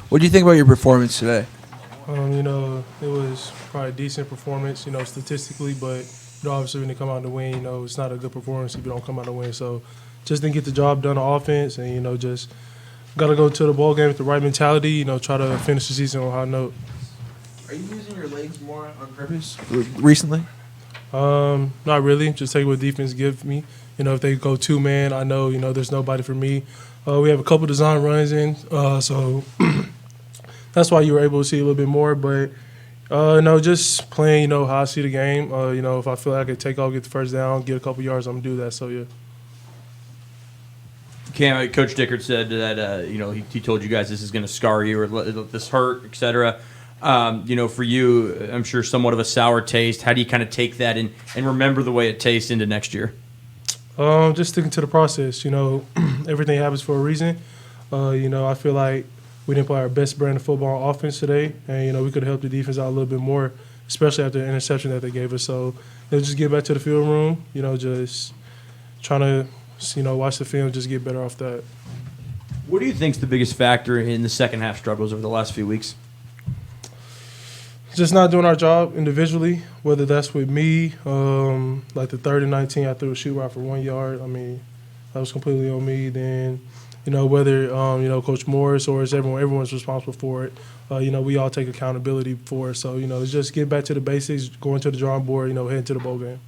What do you think about your performance today? It was probably a decent performance, statistically, but obviously when they come out to win, it's not a good performance if you don't come out to win. So just didn't get the job done on offense, and just got to go to the ball game with the right mentality. Try to finish the season on a high note. Are you using your legs more on purpose recently? Not really. Just take what defense give me. If they go two man, I know there's nobody for me. We have a couple design runs in, so that's why you were able to see a little bit more. But no, just playing. How I see the game. If I feel like I could take off, get the first down, get a couple yards, I'm gonna do that. So yeah. Cam, Coach Dickert said that he told you guys this is going to scar you or let this hurt, etc. For you, I'm sure somewhat of a sour taste. How do you kind of take that and remember the way it tastes into next year? Just sticking to the process. Everything happens for a reason. I feel like we didn't play our best brand of football on offense today, and we could have helped the defense out a little bit more, especially after the interception that they gave us. So just get back to the field room. Just trying to watch the film, just get better off that. What do you think is the biggest factor in the second half struggles over the last few weeks? Just not doing our job individually, whether that's with me, like the 3rd and 19, I threw a shoot route for 1 yard. I mean, that was completely on me. Then, whether, Coach Morris or everyone's responsible for it. We all take accountability for it. So, it's just get back to the basics, going to the drawing board, heading to the bowl game.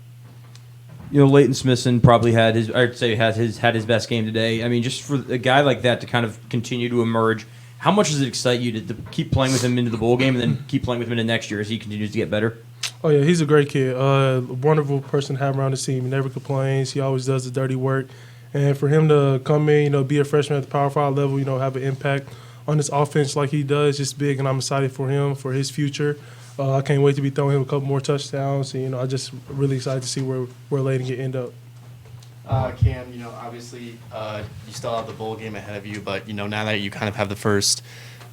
Leighton Smithson probably had his best game today. I mean, just for a guy like that to kind of continue to emerge, how much does it excite you to keep playing with him into the bowl game and then keep playing with him into next year as he continues to get better? Oh, yeah, he's a great kid. Wonderful person to have around the team. He never complains. He always does the dirty work. And for him to come in, be a freshman at the Power 5 level, have an impact on this offense like he does, just big, and I'm excited for him, for his future. I can't wait to be throwing him a couple more touchdowns. And, I just really excited to see where Leighton can end up. Cam, obviously you still have the bowl game ahead of you, but, now that you kind of have the first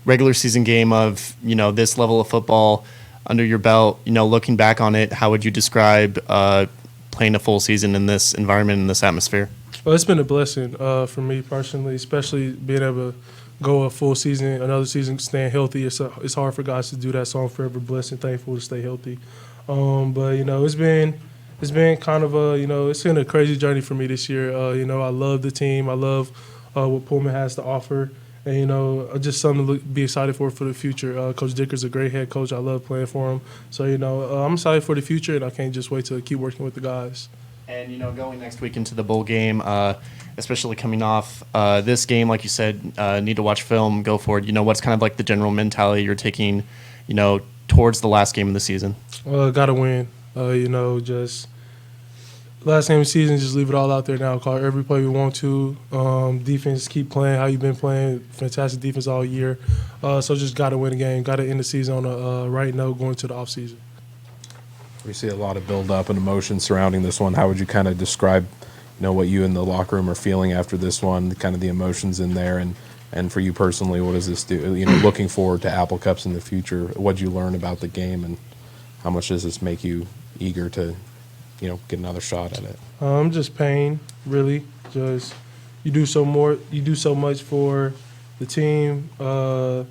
regular season game of, this level of football under your belt, looking back on it, how would you describe playing a full season in this environment, in this atmosphere? Well, it's been a blessing for me personally, especially being able to go a full season, another season, staying healthy. It's hard for guys to do that, so I'm forever blessed and thankful to stay healthy. But, it's been kind of it's been a crazy journey for me this year. I love the team. I love what Pullman has to offer. And, just something to be excited for the future. Coach Dicker's a great head coach. I love playing for him. So, I'm excited for the future, and I can't just wait to keep working with the guys. And, going next week into the bowl game, especially coming off this game, like you said, need to watch film, go forward. What's kind of like the general mentality you're taking, towards the last game of the season? Got to win. Just last game of the season, just leave it all out there now. Call every play we want to. Defense, keep playing how you've been playing. Fantastic defense all year. So just got to win the game. Got to end the season on a right note going to the offseason. We see a lot of build-up and emotion surrounding this one. How would you kind of describe, what you and the locker room are feeling after this one, kind of the emotions in there, and for you personally, what does this do? Looking forward to Apple Cups in the future, what did you learn about the game, and how much does this make you eager to, get another shot at it? Just pain, really. Just you do so much for the team. The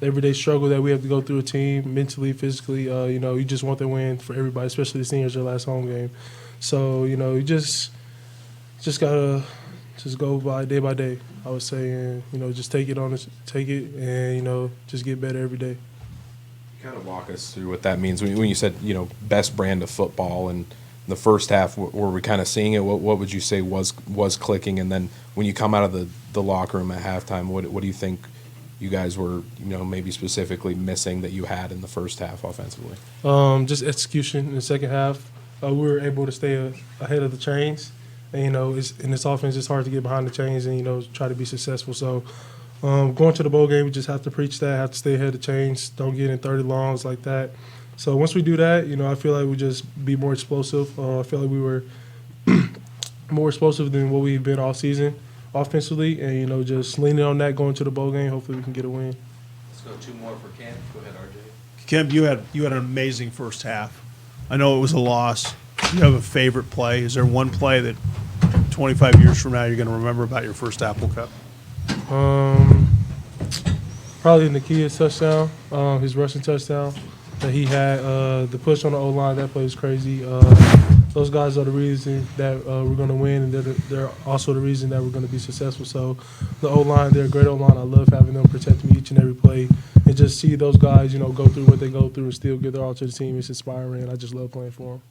everyday struggle that we have to go through a team, mentally, physically. You just want to win for everybody, especially the seniors, their last home game. So, you just gotta just go by day, I would say, and just take it, and just get better every day. Kind of walk us through what that means when you said best brand of football, and the first half were we kind of seeing it? What would you say was clicking, and then when you come out of the locker room at halftime, what do you think you guys were maybe specifically missing that you had in the first half offensively? Just execution in the second half. We were able to stay ahead of the chains, and in this offense it's hard to get behind the chains and try to be successful. So. Going to the bowl game, we just have to preach that, have to stay ahead of the chains, don't get in 30 longs like that. So once we do that, I feel like we just be more explosive. I feel like we were more explosive than what we've been all season offensively, and, just leaning on that going to the bowl game, hopefully we can get a win. Let's go two more for Cam. Go ahead, RJ. Kemp, you had an amazing first half. I know it was a loss. Do you have a favorite play? Is there one play that 25 years from now you're going to remember about your first Apple Cup? Probably Nakia's touchdown, his rushing touchdown that he had. The push on the O-line, that play was crazy. Those guys are the reason that we're going to win, and they're also the reason that we're going to be successful. So the O-line, they're a great O-line. I love having them protect me each and every play. And just see those guys, go through what they go through and still give their all to the team. It's inspiring. I just love playing for them.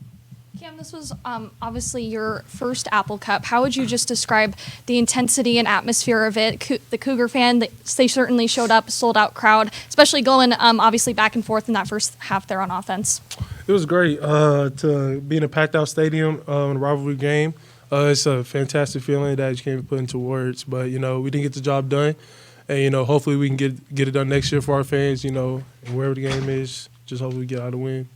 Cam, this was obviously your first Apple Cup. How would you just describe the intensity and atmosphere of it? The Cougar fan, they certainly showed up, sold-out crowd, especially going obviously back and forth in that first half there on offense. It was great to be in a packed-out stadium in a rivalry game. It's a fantastic feeling that you can't even put into words. But, we didn't get the job done. And, hopefully we can get it done next year for our fans, and wherever the game is, just hopefully we get out of the win.